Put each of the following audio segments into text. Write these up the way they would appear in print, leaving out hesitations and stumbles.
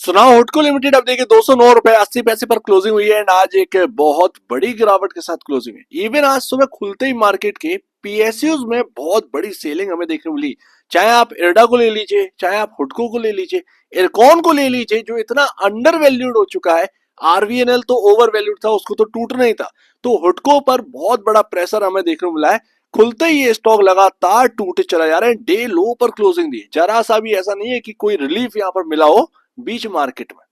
सुनाओ हुडको लिमिटेड अब देखिए 209 रुपए 80 पैसे पर क्लोजिंग हुई है एंड आज एक बहुत बड़ी गिरावट के साथ क्लोजिंग है। इवन आज सुबह खुलते ही मार्केट के पीएसयूज में बहुत बड़ी सेलिंग हमें देखने को मिली। चाहे आप इरडा को ले लीजिए, चाहे आप हुडको को ले लीजिए, इरकॉन को ले लीजिए जो इतना अंडर वैल्यूड हो चुका है। आरवीएनएल तो ओवर वैल्यूड था, उसको तो टूटना ही था। तो हुडको पर बहुत बड़ा प्रेशर हमें देखने को मिला है। खुलते ही ये स्टॉक लगातार टूटे चला जा रहा है, डे लो पर क्लोजिंग दी। जरा सा भी ऐसा नहीं है कि कोई रिलीफ यहाँ पर मिला हो बीच मार्केट में।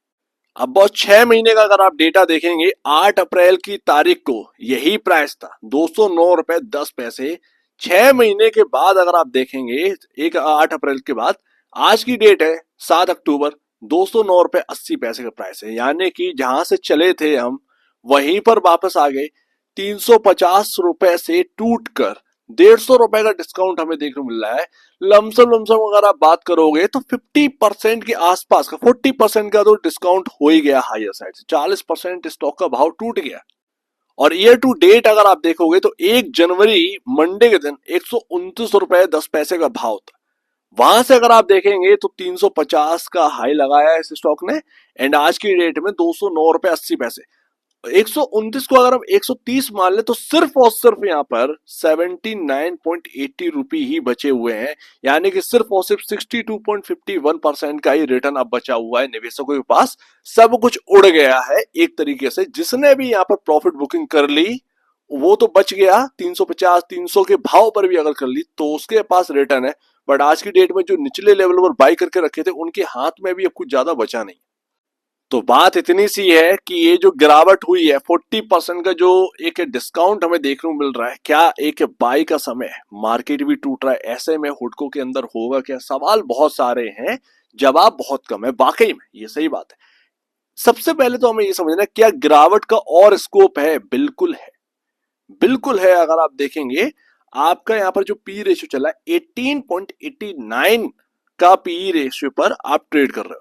अब बहुत 6 महीने का अगर आप डेटा देखेंगे 8 अप्रैल की तारीख को यही प्राइस था 209 रुपए 10 पैसे। 6 महीने के बाद अगर आप देखेंगे एक 8 अप्रैल के बाद आज की डेट है 7 अक्टूबर, 209 रुपए 80 पैसे का प्राइस है। यानी कि जहां से चले थे हम वहीं पर वापस आ गए। 350 रुपए से टूट कर 150 रुपए का डिस्काउंट हमें देखने को मिल रहा है। लमसम लमसम अगर आप बात करोगे तो 50% के आसपास का 40% का तो डिस्काउंट हो ही गया हायर साइड से। 40% स्टॉक का भाव टूट गया। और ईयर टू डेट अगर आप देखोगे तो 1 जनवरी मंडे के दिन 129 रुपए 10 पैसे का भाव था। वहां से अगर आप देखेंगे तो 350 का हाई लगाया है इस स्टॉक ने एंड आज की डेट में 209 रुपए 80 पैसे। 129 को अगर हम 130 मान ले तो सिर्फ और सिर्फ यहाँ पर 79.80 रुपी ही बचे हुए हैं। यानी कि सिर्फ और सिर्फ 62.51% का ही रिटर्न अब बचा हुआ है निवेशकों के पास। सब कुछ उड़ गया है एक तरीके से। जिसने भी यहाँ पर प्रॉफिट बुकिंग कर ली वो तो बच गया। 350 300 के भाव पर भी अगर कर ली तो उसके पास रिटर्न है। बट आज की डेट में जो निचले लेवल पर बाई करके रखे थे उनके हाथ में भी अब कुछ ज्यादा बचा नहीं। तो बात इतनी सी है कि ये जो गिरावट हुई है 40% का जो एक डिस्काउंट हमें देखने को मिल रहा है, क्या एक बाई का समय है? मार्केट भी टूट रहा है, ऐसे में हुडको के अंदर होगा क्या? सवाल बहुत सारे हैं, जवाब बहुत कम है। वाकई में ये सही बात है। सबसे पहले तो हमें ये समझना है क्या गिरावट का और स्कोप है? बिल्कुल है, बिल्कुल है। अगर आप देखेंगे आपका यहाँ पर जो पी रेशियो चला है 18.89 का पी रेशियो पर आप ट्रेड कर रहे हो।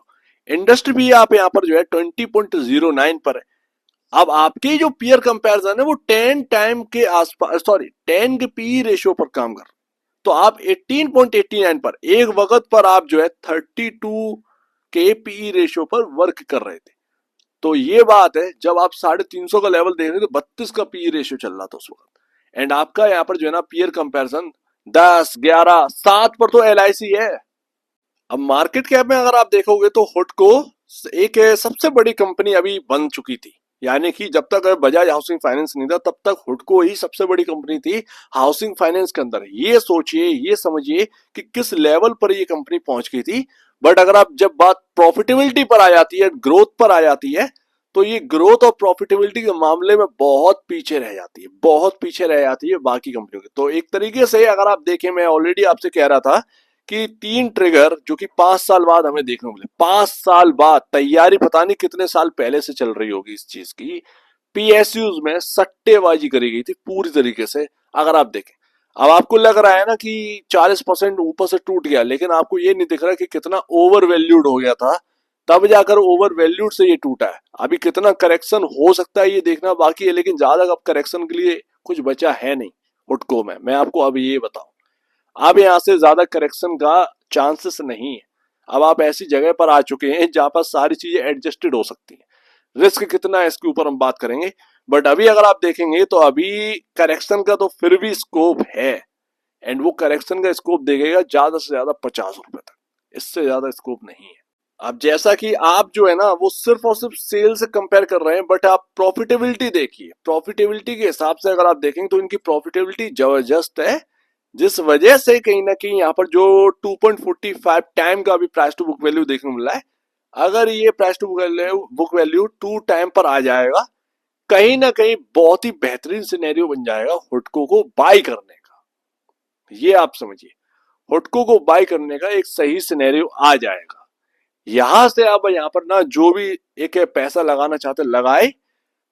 इंडस्ट्री भी आप यहाँ पर जो है 20.09 पर है। अब आपके जो पीयर कंपैरिजन है वो 10 टाइम के आसपास, सॉरी 10 के पी रेशियो पर काम कर रहे। तो आप 18.89 पर एक वक्त पर आप जो है 32 के पी रेशियो पर वर्क कर रहे थे। तो ये बात है, जब आप 350 का लेवल देख रहे थे 32 का पी रेशियो चल रहा था उस वक्त। एंड आपका यहाँ पर जो है ना पीयर कंपैरिजन 10 11 7 पर तो एलआईसी है। अब मार्केट कैप में अगर आप देखोगे तो हुडको एक सबसे बड़ी कंपनी अभी बन चुकी थी। यानी कि जब तक बजाज हाउसिंग फाइनेंस नहीं था तब तक हुडको ही सबसे बड़ी कंपनी थी हाउसिंग फाइनेंस के अंदर। ये सोचिए, ये समझिए कि किस लेवल पर ये कंपनी पहुंच गई थी। बट अगर आप जब बात प्रॉफिटेबिलिटी पर आ जाती है, ग्रोथ पर आ जाती है, तो ये ग्रोथ और प्रॉफिटेबिलिटी के मामले में बहुत पीछे रह जाती है, बहुत पीछे रह जाती है बाकी कंपनियों के। तो एक तरीके से अगर आप देखें, मैं ऑलरेडी आपसे कह रहा था कि 3 ट्रिगर जो कि 5 साल बाद हमें देखने को मिले, 5 साल बाद, तैयारी पता नहीं कितने साल पहले से चल रही होगी इस चीज की। पीएसयूज में सट्टेबाजी करी गई थी पूरी तरीके से। अगर आप देखें, अब आपको लग रहा है ना कि 40% ऊपर से टूट गया, लेकिन आपको ये नहीं दिख रहा कि कितना ओवर वैल्यूड हो गया था, तब जाकर ओवर वैल्यूड से ये टूटा है। अभी कितना करेक्शन हो सकता है ये देखना बाकी है, लेकिन ज्यादा अब करेक्शन के लिए कुछ बचा है नहीं हुडको में, मैं आपको अभी ये बताऊं। अब यहाँ से ज्यादा करेक्शन का चांसेस नहीं है। अब आप ऐसी जगह पर आ चुके हैं जहां पर सारी चीजें एडजस्टेड हो सकती हैं। रिस्क कितना है इसके ऊपर हम बात करेंगे, बट अभी अगर आप देखेंगे तो अभी करेक्शन का तो फिर भी स्कोप है। एंड वो करेक्शन का स्कोप देखेगा ज्यादा से ज्यादा 50 रुपए तक, इससे ज्यादा स्कोप नहीं है। अब जैसा कि आप जो है ना वो सिर्फ और सिर्फ सेल से कंपेयर कर रहे हैं, बट आप प्रॉफिटेबिलिटी देखिए। प्रॉफिटेबिलिटी के हिसाब से अगर आप देखेंगे तो इनकी प्रॉफिटेबिलिटी जबरदस्त है, जिस वजह से कहीं ना कहीं यहाँ पर जो 2.45 टाइम का अभी प्राइस टू बुक वैल्यू देखने को मिला है, अगर ये price to book value 2 time पर आ जाएगा, कहीं ना कहीं बहुत ही बेहतरीन सिनेरियो बन जाएगा हुडको को बाई करने का। ये आप समझिए, हुडको को बाई करने का एक सही सिनेरियो आ जाएगा। यहां से आप यहाँ पर ना जो भी एक पैसा लगाना चाहते लगाए।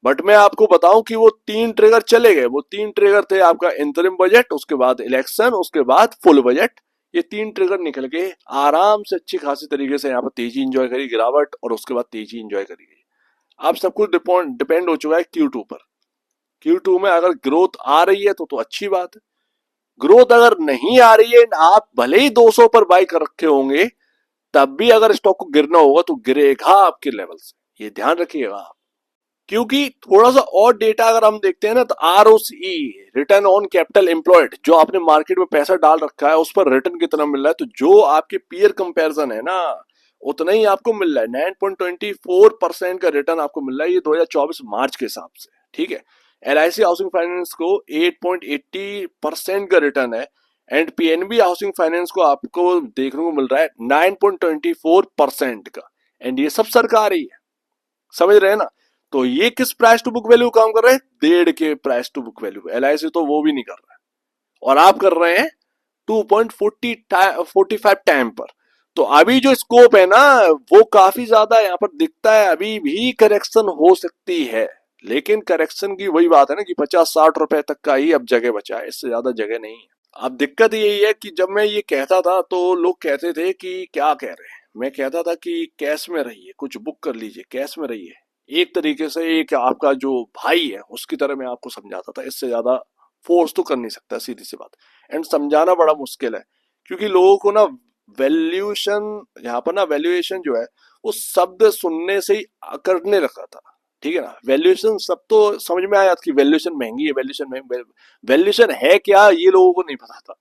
बट मैं आपको बताऊं कि वो 3 ट्रिगर चले गए। वो 3 ट्रिगर थे आपका इंतरिम बजट, उसके बाद इलेक्शन, उसके बाद फुल बजट। ये 3 ट्रिगर निकल के आराम से अच्छी खासी तरीके से यहाँ पर तेजी इंजॉय करी गिरावट, और उसके बाद तेजी इंजॉय करी गई। अब सब कुछ डिपेंड हो चुका है Q2 पर। Q2 में अगर ग्रोथ आ रही है तो अच्छी बात है। ग्रोथ अगर नहीं आ रही है, आप भले ही 200 पर बाई कर रखे होंगे, तब भी अगर स्टॉक को गिरना होगा तो गिरेगा आपके लेवल से, ये ध्यान रखिएगा आप। क्योंकि थोड़ा सा और डेटा अगर हम देखते हैं ना, तो ROC, return on capital employed, जो आपने मार्केट में पैसा डाल रखा है उस पर रिटर्न कितना मिल रहा है, तो जो आपके पीयर कंपैरिजन है ना, उतना ही आपको मिल रहा है। 9.24% का रिटर्न आपको मिल रहा है, ये 2024 मार्च के हिसाब से, ठीक है। एलआईसी हाउसिंग फाइनेंस को 8.80% का रिटर्न है, एंड पीएनबी हाउसिंग फाइनेंस को आपको देखने को मिल रहा है 9.24% का, एंड ये सब सरकारी है, समझ रहे हैं ना। तो ये किस प्राइस टू बुक वैल्यू काम कर रहे हैं, 1.5 के price to book value. LIC तो वो भी नहीं कर रहा है, और आप कर रहे हैं 2.45 टाइम पर। तो अभी जो स्कोप है ना, वो काफी ज्यादा यहाँ पर दिखता है, अभी भी करेक्शन हो सकती है, लेकिन करेक्शन की वही बात है ना कि 50-60 रुपए तक का ही अब जगह बचा है, इससे ज्यादा जगह नहीं है। अब दिक्कत यही है कि जब मैं ये कहता था तो लोग कहते थे कि क्या कह रहे हैं, मैं कहता था कि कैश में रहिए, कुछ बुक कर लीजिए, कैश में रहिए, एक तरीके से एक आपका जो भाई है उसकी तरह मैं आपको समझाता था, इससे ज्यादा फोर्स तो कर नहीं सकता, सीधी सी बात। एंड समझाना बड़ा मुश्किल है, क्योंकि लोगों को ना वैल्यूएशन, यहाँ पर ना वैल्यूएशन जो है वो शब्द सुनने से ही करने लगा था, ठीक है ना। वैल्यूएशन सब तो समझ में आया कि वैल्यूएशन महंगी है, वैल्यूएशन महंगी, वैल्यूएशन है क्या ये लोगों को नहीं पता था,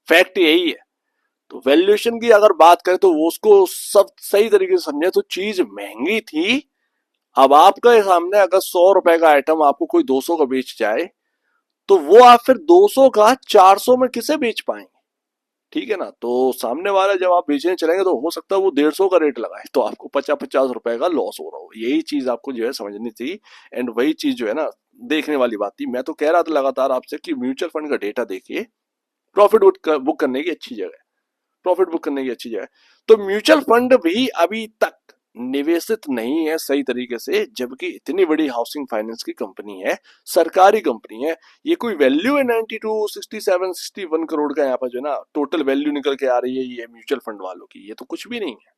फैक्ट यही है। तो वैल्यूएशन की अगर बात करें तो वो उसको सब सही तरीके से समझे, तो चीज महंगी थी। अब आपके सामने अगर 100 रुपए का आइटम आपको कोई 200 का बेच जाए, तो वो आप फिर 200 का 400 में किसे बेच पाएंगे, ठीक है ना। तो सामने वाला जब आप बेचने चलेंगे तो हो सकता है वो 150 का रेट लगाए, तो आपको 50-50 रुपए का लॉस हो रहा हो। यही चीज आपको जो है समझनी थी, एंड वही चीज जो है ना देखने वाली बात थी। मैं तो कह रहा था लगातार आपसे कि म्यूचुअल फंड का डेटा देखिए, प्रॉफिट बुक करने की अच्छी जगह है, प्रॉफिट बुक करने की अच्छी जगह है। तो म्यूचुअल फंड भी अभी तक निवेशित नहीं है सही तरीके से, जबकि इतनी बड़ी हाउसिंग फाइनेंस की कंपनी है, सरकारी कंपनी है। ये कोई वैल्यू है 92, 67, 61 करोड़ का यहाँ पर जो है ना टोटल वैल्यू निकल के आ रही है ये म्यूचुअल फंड वालों की, ये तो कुछ भी नहीं है,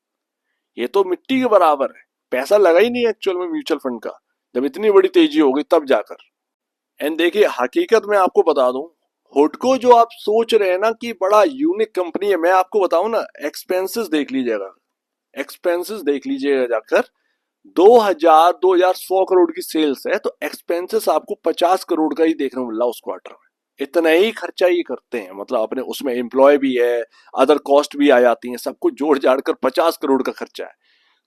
ये तो मिट्टी के बराबर है। पैसा लगा ही नहीं एक्चुअल में म्यूचुअल फंड का, जब इतनी बड़ी तेजी होगी तब जाकर। एंड देखिए हकीकत में आपको बता दूं, हुडको जो आप सोच रहे हैं ना कि बड़ा यूनिक कंपनी है, मैं आपको बताऊं ना, एक्सपेंसेस देख लीजिएगा, एक्सपेंसेस देख लीजिएगा जाकर। 2100 करोड़ की सेल्स है, तो एक्सपेंसेस आपको 50 करोड़ का ही देखने को मिल रहा उस क्वार्टर में। इतना ही खर्चा ये करते हैं, मतलब अपने उसमें एम्प्लॉय भी है, अदर कॉस्ट भी आ जाती हैं, सब कुछ जोड़ जाड़ कर 50 करोड़ का खर्चा है।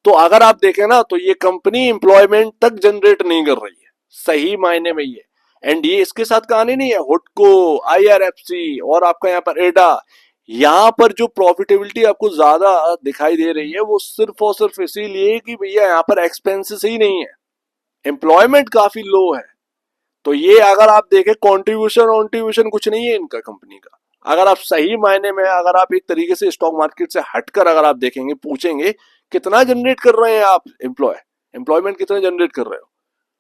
तो अगर आप देखें ना तो ये कंपनी एम्प्लॉयमेंट तक जनरेट नहीं कर रही है सही मायने में ये। एंड ये इसके साथ कहानी नहीं है, हुडको, आईआरएफसी और आपका यहाँ पर एडा, यहाँ पर जो प्रॉफिटेबिलिटी आपको ज्यादा दिखाई दे रही है वो सिर्फ और सिर्फ इसीलिए कि भैया यहाँ पर एक्सपेंसेस ही नहीं है, एम्प्लॉयमेंट काफी लो है। तो ये अगर आप देखें कॉन्ट्रीब्यूशन वॉन्ट्रीब्यूशन कुछ नहीं है इनका कंपनी का। अगर आप सही मायने में, अगर आप एक तरीके से स्टॉक मार्केट से हटकर अगर आप देखेंगे, पूछेंगे कितना जनरेट कर रहे हैं आप एम्प्लॉयमेंट कितना जनरेट कर रहे हो,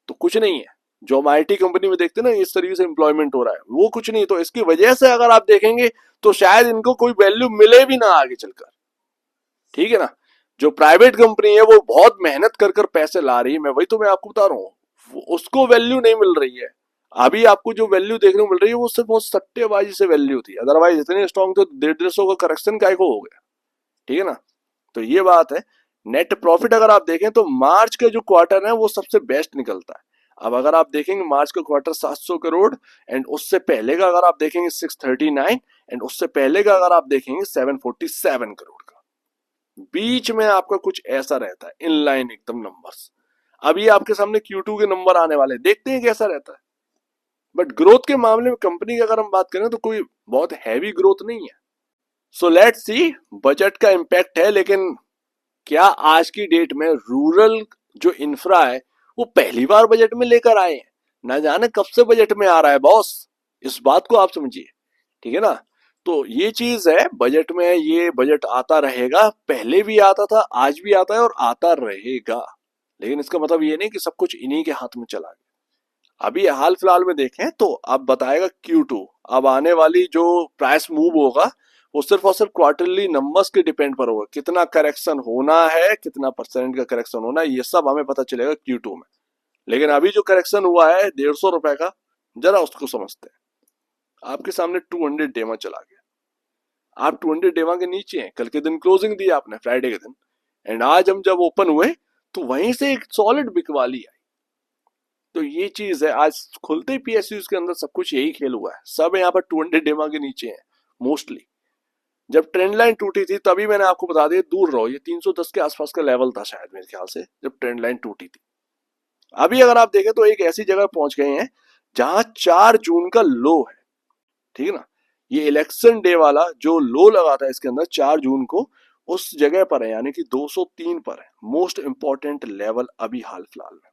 तो कुछ नहीं है। जो हम आईटी कंपनी में देखते हैं ना इस तरीके से एम्प्लॉयमेंट हो रहा है, वो कुछ नहीं। तो इसकी वजह से अगर आप देखेंगे तो शायद इनको कोई वैल्यू मिले भी ना आगे चलकर, ठीक है ना। जो प्राइवेट कंपनी है वो बहुत मेहनत कर कर पैसे ला रही है, मैं वही तो मैं आपको बता रहा हूँ, उसको वैल्यू नहीं मिल रही है। अभी आपको जो वैल्यू देखने को मिल रही है वो सिर्फ वो सट्टेबाजी से वैल्यू थी, अदरवाइज इतने स्ट्रॉन्ग थे, 150 का करेक्शन काय को हो गया, ठीक है ना। तो ये बात है। नेट प्रॉफिट अगर आप देखें तो मार्च का जो क्वार्टर है वो सबसे बेस्ट निकलता है। अब अगर आप देखेंगे मार्च का क्वार्टर 700 करोड़, एंड उससे पहले का अगर आप देखेंगे 639, एंड उससे पहले का अगर आप देखेंगे 747 करोड़ का, बीच में आपका कुछ ऐसा रहता है इनलाइन एकदम नंबर्स। अभी आपके सामने Q2 के नंबर आने वाले, देखते हैं कैसा रहता है। बट ग्रोथ के मामले में कंपनी की अगर हम बात करें तो कोई बहुत हैवी ग्रोथ नहीं है। सो लेट्स सी, बजट का इम्पैक्ट है, लेकिन क्या आज की डेट में रूरल जो इंफ्रा है वो पहली बार बजट में लेकर आए हैं, ना जाने कब से बजट में आ रहा है बॉस, इस बात को आप समझिए, ठीक है ना। तो ये चीज है, बजट में ये बजट आता रहेगा, पहले भी आता था, आज भी आता है और आता रहेगा, लेकिन इसका मतलब ये नहीं कि सब कुछ इन्हीं के हाथ में चला गया। अभी हाल फिलहाल में देखें तो अब बताएगा Q2, अब आने वाली जो प्राइस मूव होगा वो सिर्फ और सिर्फ क्वार्टरली नंबर्स के डिपेंड पर होगा, कितना करेक्शन होना है, कितना परसेंट का करेक्शन होना है, ये सब हमें पता चलेगा Q2 में। लेकिन अभी जो करेक्शन हुआ है 150 रुपए का, जरा उसको समझते हैं। आपके सामने 200 डेमा चला गया, आप 200 डेमा के नीचे हैं, कल के दिन क्लोजिंग दी आपने फ्राइडे के दिन, एंड आज हम जब ओपन हुए तो वहीं से एक सॉलिड बिकवाली आई। तो ये चीज है, आज खुलते ही पीएसयूज के अंदर सब कुछ यही खेल हुआ है, सब यहाँ पर 200 डेमा के नीचे हैं मोस्टली। जब ट्रेंड लाइन टूटी थी तभी मैंने आपको बता दिया दूर रहो, ये 310 के आसपास का लेवल था शायद मेरे ख्याल से जब ट्रेंड लाइन टूटी थी। अभी अगर आप देखें तो एक ऐसी जगह पहुंच गए हैं जहां 4 जून का लो है, ठीक है ना। ये इलेक्शन डे वाला जो लो लगा था इसके अंदर 4 जून को, उस जगह पर है, यानी कि 203 पर है। मोस्ट इंपॉर्टेंट लेवल अभी हाल फिलहाल में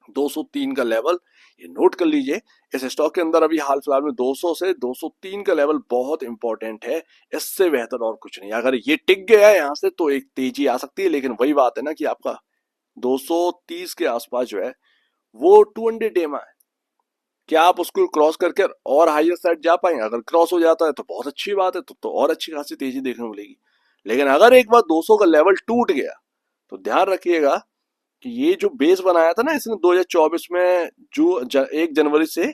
203 का लेवल, ये नोट कर लीजिए। इस स्टॉक के अंदर अभी हाल फिलहाल में 200 से 203 का लेवल बहुत इंपॉर्टेंट है, इससे बेहतर और कुछ नहीं। अगर ये टिक गया यहां से तो एक तेजी आ सकती है, लेकिन वही बात है ना कि आपका 230 के आसपास जो है वो 200 डेमा है। क्या आप उसको क्रॉस करके और हायर साइड जा पाएंगे? अगर क्रॉस हो जाता है तो बहुत अच्छी बात है, तो और अच्छी खासी तेजी देखने को मिलेगी। लेकिन अगर एक बार 200 का लेवल टूट गया तो ध्यान रखिएगा कि ये जो बेस बनाया था ना इसने 2024 में, जो 1 जनवरी से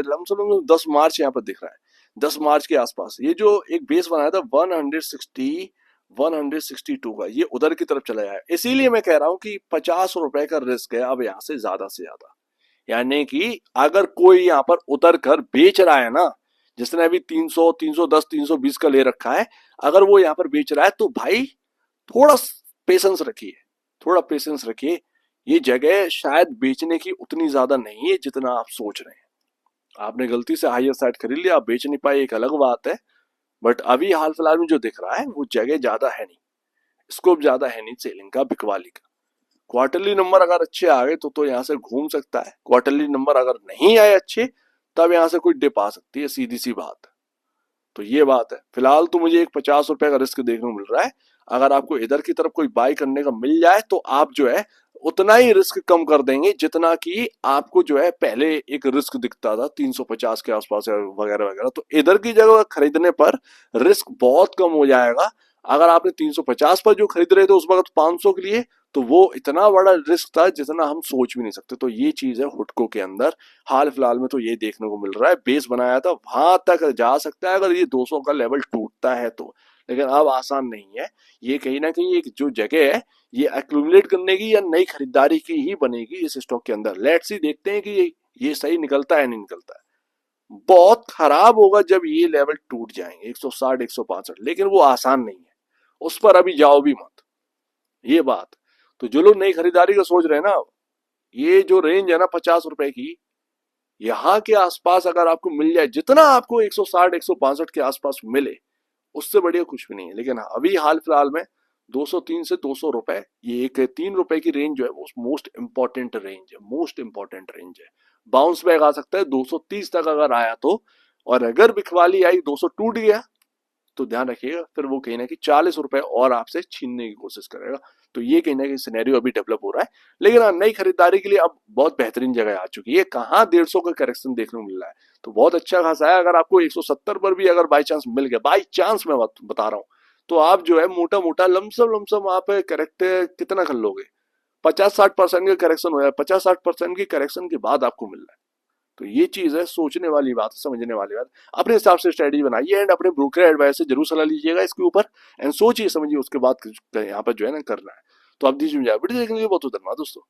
लमसम 10 मार्च यहाँ पर दिख रहा है, 10 मार्च के आसपास ये जो एक बेस बनाया था 162 का, ये उधर की तरफ चला है। इसीलिए मैं कह रहा हूं कि 50 रुपए का रिस्क है अब यहाँ से ज्यादा से ज्यादा। यानी कि अगर कोई यहाँ पर उतर कर बेच रहा है ना, जिसने अभी 300, 310, 320 का ले रखा है, अगर वो यहाँ पर बेच रहा है तो भाई थोड़ा पेशेंस रखिए, थोड़ा पेशेंस रखिए। ये जगह शायद बेचने की उतनी ज्यादा नहीं है जितना आप सोच रहे हैं। आपने गलती से हायर साइड खरीद लिया, आप बेच नहीं पाए, एक अलग बात है। बट अभी हाल फिलहाल में जो दिख रहा है वो जगह ज्यादा है नहीं, स्कोप ज्यादा है नहीं सेलिंग का, बिकवाली का। क्वार्टरली नंबर अगर अच्छे आ गए तो यहाँ से घूम सकता है। क्वार्टरली नंबर अगर नहीं आए अच्छे तब यहाँ से कोई डिप आ सकती है, सीधी सी बात। तो ये बात है। फिलहाल तो मुझे एक 50 रुपए का रिस्क देखने को मिल रहा है। अगर आपको इधर की तरफ कोई बाय करने का मिल जाए तो आप जो है उतना ही रिस्क कम कर देंगे जितना कि आपको जो है पहले एक रिस्क दिखता था 350 के आसपास वगैरह वगैरह। तो इधर की जगह खरीदने पर रिस्क बहुत कम हो जाएगा। अगर आपने 350 पर जो खरीद रहे थे उस वक्त 500 के लिए, तो वो इतना बड़ा रिस्क था जितना हम सोच भी नहीं सकते। तो ये चीज है हुडको के अंदर। हाल फिलहाल में तो ये देखने को मिल रहा है, बेस बनाया था वहां तक जा सकता है अगर ये 200 का लेवल टूटता है तो, लेकिन अब आसान नहीं है। ये कहीं ना कहीं एक जो जगह है ये एक्यूमुलेट करने की या नई खरीदारी की ही बनेगी इस स्टॉक के अंदर। लेट्स सी, देखते हैं कि ये सही निकलता है नहीं निकलता है। बहुत खराब होगा जब ये लेवल टूट जाएंगे 160 165, लेकिन वो आसान नहीं है, उस पर अभी जाओ भी मत, ये बात। तो जो लोग नई खरीदारी का सोच रहे हैं ना, ये जो रेंज है ना 50 रुपए की, यहाँ के आसपास अगर आपको मिल जाए, जितना आपको 160 165 के आसपास मिले उससे बढ़िया कुछ भी नहीं है। लेकिन अभी हाल फिलहाल में 203 से 200 रुपए, ये एक 3 रुपए की रेंज जो है वो मोस्ट इंपॉर्टेंट रेंज है, मोस्ट इंपॉर्टेंट रेंज है। बाउंस बैक आ सकता है 230 तक अगर आया तो, और अगर बिकवाली आई 200 टूट गया तो ध्यान रखिएगा फिर वो कहीं ना कहीं 40 रुपए और आपसे छीनने की कोशिश करेगा। तो ये कहीं ना कहीं सिनेरियो अभी डेवलप हो रहा है। लेकिन हाँ, नई खरीदारी के लिए अब बहुत बेहतरीन जगह आ चुकी है। कहाँ 150 का करेक्शन देखने को मिल रहा है, तो बहुत अच्छा खासा है। अगर आपको 170 पर भी अगर बाई चांस मिल गया, बाई चांस मैं बता रहा हूँ, तो आप जो है मोटा मोटा लमसम लमसम आप करेक्ट कितना कर लोगे, 50-60% का करेक्शन हो जाए, 50-60% की करेक्शन के बाद आपको मिल रहा है। तो ये चीज है, सोचने वाली बात, समझने वाली बात। अपने हिसाब से स्ट्रेटजी बनाइए एंड अपने ब्रोकर एडवाइस से जरूर सलाह लीजिएगा इसके ऊपर, एंड सोचिए समझिए उसके बाद यहाँ पर जो है ना करना है। तो आप दीजिए वीडियो देखने के लिए बहुत बहुत धन्यवाद दोस्तों।